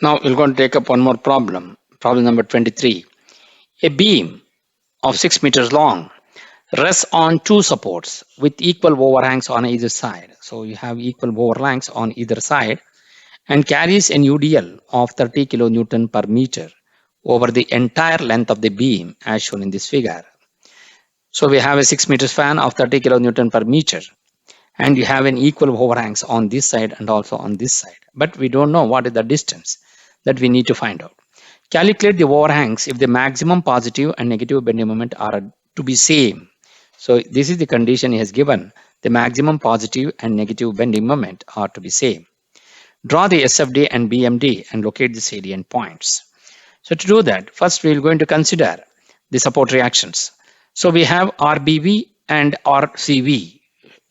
Now we're going to take up one more problem. Problem number 23. A beam of 6 meters long rests on two supports with equal overhangs on either side. So you have equal overhangs on either side and carries an UDL of 30 kilonewton per meter over the entire length of the beam as shown in this figure. So we have a 6 meter span of 30 kilonewton per meter, and you have an equal overhangs on this side and also on this side. But we don't know what is the distance that we need to find out. Calculate the overhangs if the maximum positive and negative bending moment are to be same. So this is the condition he has given. The maximum positive and negative bending moment are to be same. Draw the SFD and BMD and locate the salient points. So to do that, first we are going to consider the support reactions. So we have RBV and RCV.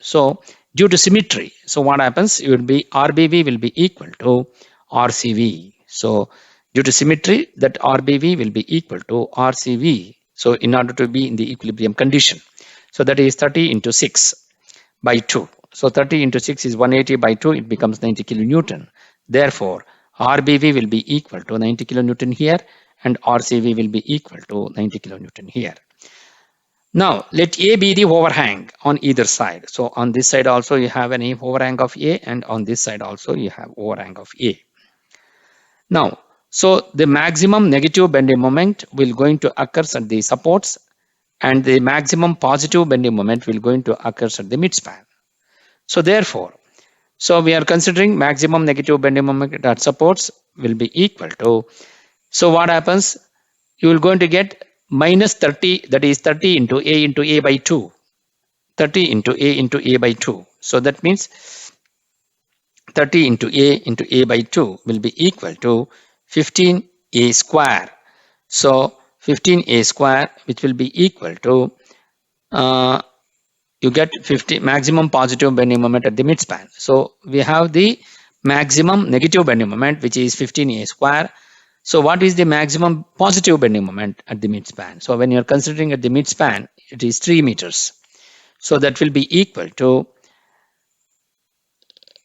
So due to symmetry, so what happens? It will be RBV will be equal to RCV. So due to symmetry, that RBV will be equal to RCV. So in order to be in the equilibrium condition, so that is 30 into 6 by 2. So 30 into 6 is 180 by 2. It becomes 90 kilonewton. Therefore, RBV will be equal to 90 kilonewton here, and RCV will be equal to 90 kilonewton here. Now, let A be the overhang on either side. So on this side also you have an overhang of A, and on this side also you have overhang of A. Now, so the maximum negative bending moment will going to occur at the supports, and the maximum positive bending moment will going to occur at the midspan. So therefore, so we are considering maximum negative bending moment at supports will be equal to, so what happens? You will going to get minus 30, that is 30 into A by 2. 30 into A by 2. So that means 30 into A by 2 will be equal to 15A square. So 15A square, which will be equal to you get 50 maximum positive bending moment at the midspan. So we have the maximum negative bending moment, which is 15A square. So what is the maximum positive bending moment at the midspan? So when you're considering at the midspan, it is 3 meters. So that will be equal to,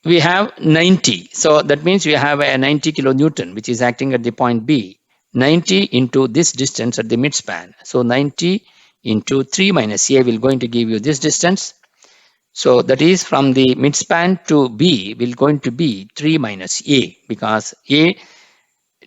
we have 90. So that means we have a 90 kilonewton, which is acting at the point B. 90 into this distance at the midspan. So 90 into 3 minus A will going to give you this distance. So that is from the midspan to B will going to be 3 minus A, because A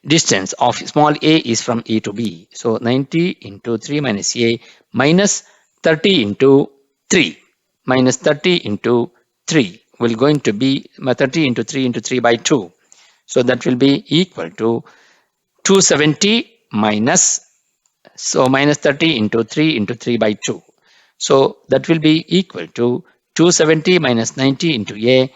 distance of small a is from A to B. So 90 into 3 minus A minus 30 into 3 minus 30 into 3 will going to be 30 into 3 into 3 by 2. So that will be equal to 270 minus, so minus 30 into 3 by 2. So that will be equal to 270 minus 90 into A.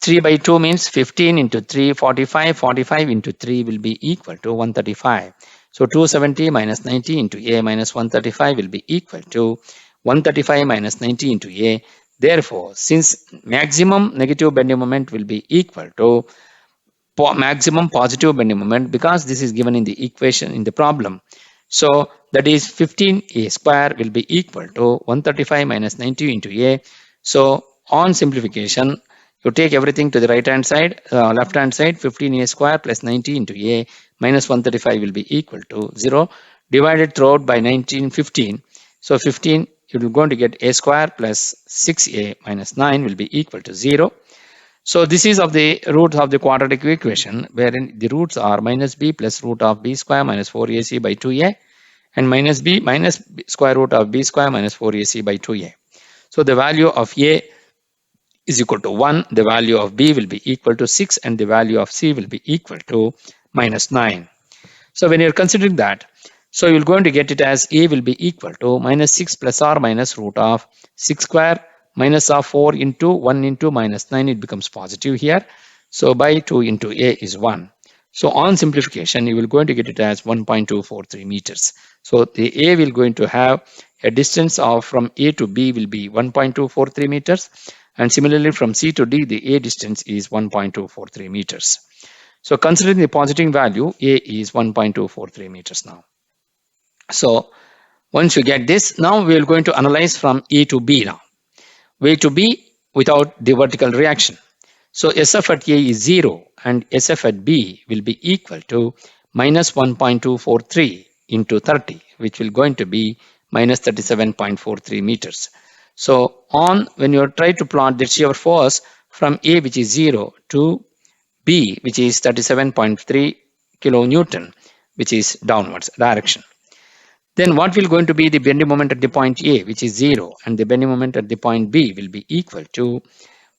3 by 2 means 15 into 3, 45. 45 into 3 will be equal to 135. So 270 minus 90 into A minus 135 will be equal to 135 minus 90 into A. Therefore, since maximum negative bending moment will be equal to maximum positive bending moment, because this is given in the equation in the problem, so that is 15A square will be equal to 135 minus 90 into A. So on simplification, you take everything to the right hand side, left hand side, 15A square plus 90 into A minus 135 will be equal to 0, divided throughout by 15. So 15, you will going to get A square plus 6A minus 9 will be equal to 0. So this is of the roots of the quadratic equation, wherein the roots are minus b plus root of b square minus 4ac by 2a, and minus b minus square root of b square minus 4ac by 2a. So the value of a is equal to 1, the value of b will be equal to 6, and the value of c will be equal to minus 9. So when you're considering that, so you're going to get it as a will be equal to minus 6 plus or minus root of 6 square minus of 4 into 1 into minus 9, it becomes positive here. So by 2 into a is 1. So on simplification, you will going to get it as 1.243 meters. So the a will going to have a distance of from a to b will be 1.243 meters. And similarly from c to d, the a distance is 1.243 meters. So considering the positive value, a is 1.243 meters now. So once you get this, now we are going to analyze from a to b now. A to B without the vertical reaction. So SF at A is 0 and SF at B will be equal to minus 1.243 into 30, which will going to be minus 37.43 meters. So when you try to plot the shear force from A, which is 0, to B, which is 37.3 kilonewton, which is downwards direction. Then what will going to be the bending moment at the point A, which is 0, and the bending moment at the point B will be equal to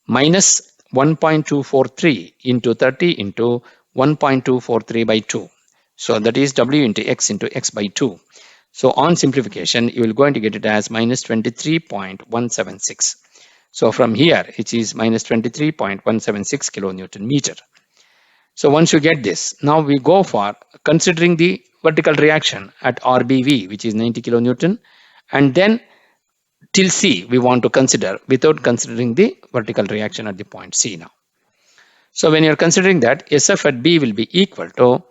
minus 1.243 into 30 into 1.243 by 2. So that is W into X by 2. So on simplification, you will going to get it as minus 23.176. So from here, it is minus 23.176 kilonewton meter. So once you get this, now we go for considering the vertical reaction at RBV, which is 90 kilonewton, and then till C we want to consider without considering the vertical reaction at the point C now. So when you're considering that, SF at B will be equal to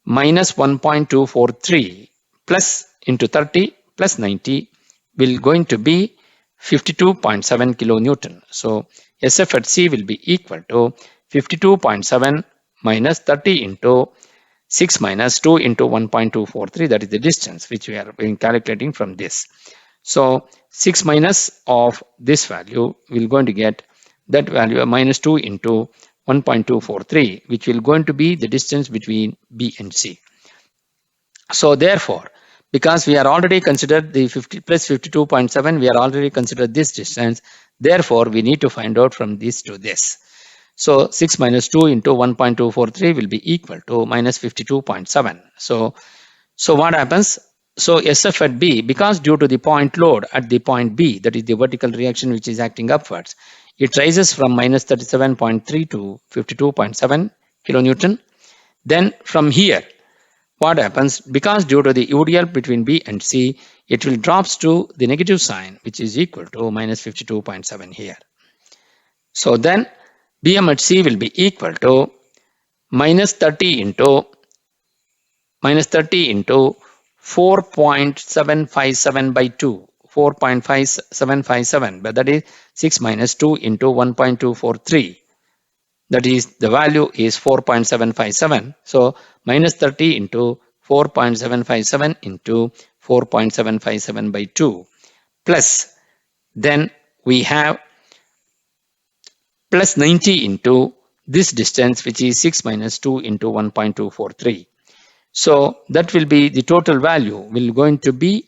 minus 1.243 plus into 30 plus 90 will going to be 52.7 kilonewton. So SF at C will be equal to 52.7 minus 30 into 6 minus 2 into 1.243, that is the distance which we are calculating from this. So 6 minus of this value, we're going to get that value minus 2 into 1.243, which will going to be the distance between B and C. So therefore, because we are already considered the 50 plus 52.7, we are already considered this distance. Therefore, we need to find out from this to this. So 6 minus 2 into 1.243 will be equal to minus 52.7. So what happens? So SF at B, because due to the point load at the point B, that is the vertical reaction which is acting upwards, it rises from minus 37.3 to 52.7 kilonewton. Then from here, what happens? Because due to the UDL between B and C, it will drops to the negative sign, which is equal to minus 52.7 here. So then BM at C will be equal to minus 30 into 4.757 by 2, 4.5757, but that is 6 minus 2 into 1.243. That is, the value is 4.757. So minus 30 into 4.757 into 4.757 by 2 plus, then we have plus 90 into this distance, which is 6 minus 2 into 1.243. So that will be the total value will going to be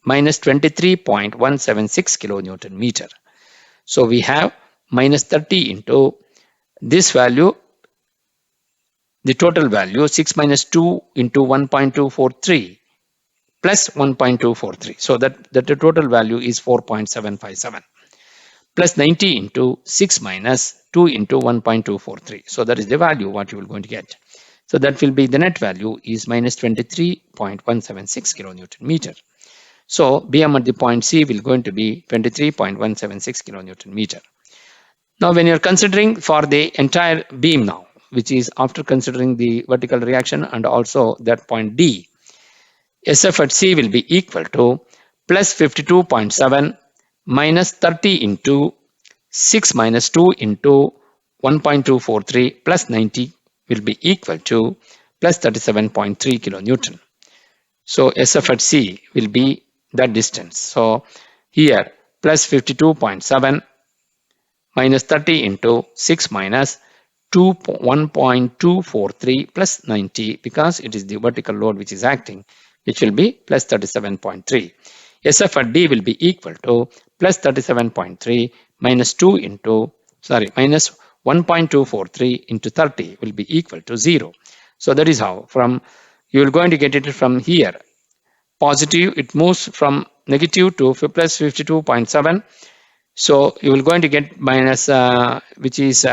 minus 23.176 kilonewton meter. So we have minus 30 into this value, the total value 6 minus 2 into 1.243 plus 1.243. So that the total value is 4.757 plus 90 into 6 minus 2 into 1.243. So that is the value what you will going to get. So that will be the net value is minus 23.176 kilonewton meter. So BM at the point C will going to be 23.176 kilonewton meter. Now when you're considering for the entire beam now, which is after considering the vertical reaction and also that point D, SF at C will be equal to plus 52.7 minus 30 into 6 minus 2 into 1.243 plus 90 will be equal to plus 37.3 kilonewton. So SF at C will be that distance. So here plus 52.7 minus 30 into 6 minus 1.243 plus 90, because it is the vertical load which is acting, which will be plus 37.3. SF at D will be equal to plus 37.3 minus 1.243 into 30 will be equal to 0. So that is how from you are going to get it from here. Positive, it moves from negative to plus 52.7. So you will going to get minus, which is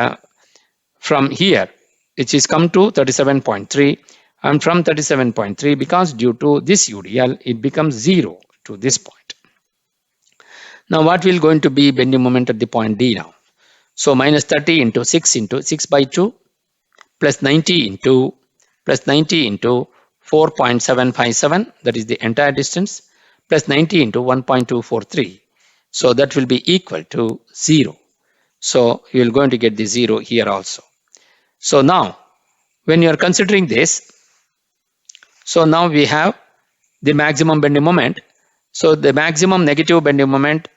from here, which is come to 37.3. And from 37.3, because due to this UDL, it becomes 0 to this point. Now what will going to be bending moment at the point D now? So minus 30 into 6 by 2 plus 90 into 4.757, that is the entire distance, plus 90 into 1.243. So that will be equal to 0. So you are going to get the 0 here also. So now When you are considering this, so now we have the maximum bending moment. So the maximum negative bending moment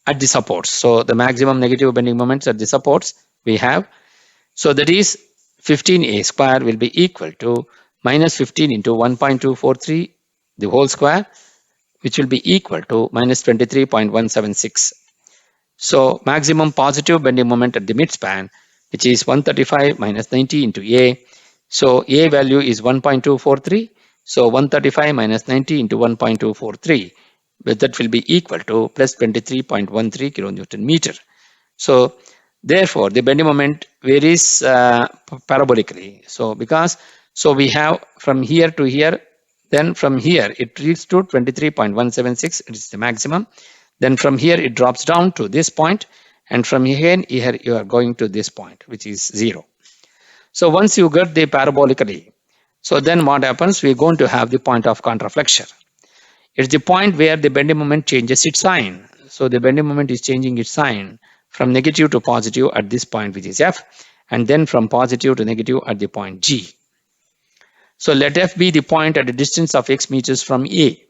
at the supports. So the maximum negative bending moments at the supports we have. So that is 15a square will be equal to minus 15 into 1.243 the whole square, which will be equal to minus 23.176. So maximum positive bending moment at the midspan, which is 135 minus 90 into A. So A value is 1.243. So 135 minus 90 into 1.243, but that will be equal to plus 23.13 kilonewton meter. So therefore, the bending moment varies parabolically. So we have from here to here, then from here it reaches to 23.176. It is the maximum. Then from here it drops down to this point, and from here you are going to this point, which is 0. So once you get the parabolically, so then what happens? We're going to have the point of contraflexure. It's the point where the bending moment changes its sign. So the bending moment is changing its sign from negative to positive at this point, which is F, and then from positive to negative at the point G. So let F be the point at a distance of x meters from A,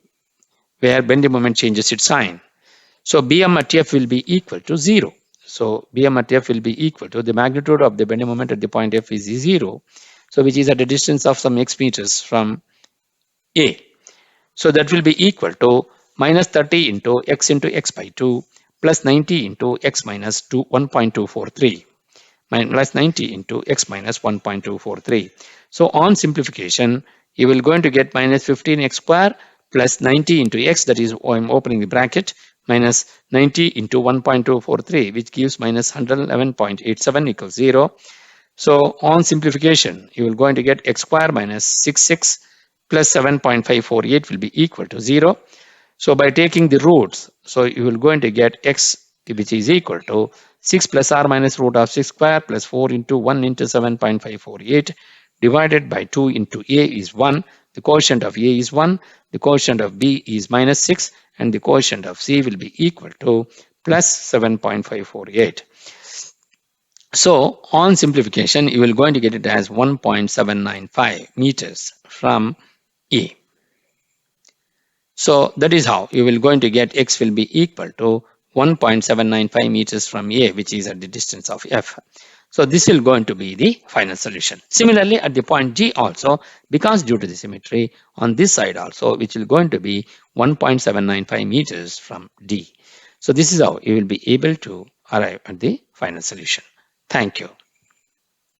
where bending moment changes its sign. So Bm at F will be equal to 0. So Bm at F will be equal to the magnitude of the bending moment at the point F is 0. So which is at a distance of some x meters from A. So that will be equal to minus 30 into x by 2 plus 90 into x minus 1.243 minus 90 into x minus 1.243. So on simplification, you will going to get minus 15x square plus 90 into x, that is, I'm opening the bracket, minus 90 into 1.243, which gives minus 111.87 equals 0. So on simplification, you will going to get x square minus 66 plus 7.548 will be equal to 0. So by taking the roots, so you will going to get x, which is equal to 6 plus r minus root of 6 square plus 4 into 1 into 7.548 divided by 2 into a is 1. The quotient of a is 1. The quotient of b is minus 6. And the quotient of c will be equal to plus 7.548. So on simplification, you will going to get it as 1.795 meters from A. So that is how you will going to get x will be equal to 1.795 meters from A, which is at the distance of F. So this will going to be the final solution. Similarly, at the point G also, because due to the symmetry on this side also, which will going to be 1.795 meters from D. So this is how you will be able to arrive at the final solution. Thank you.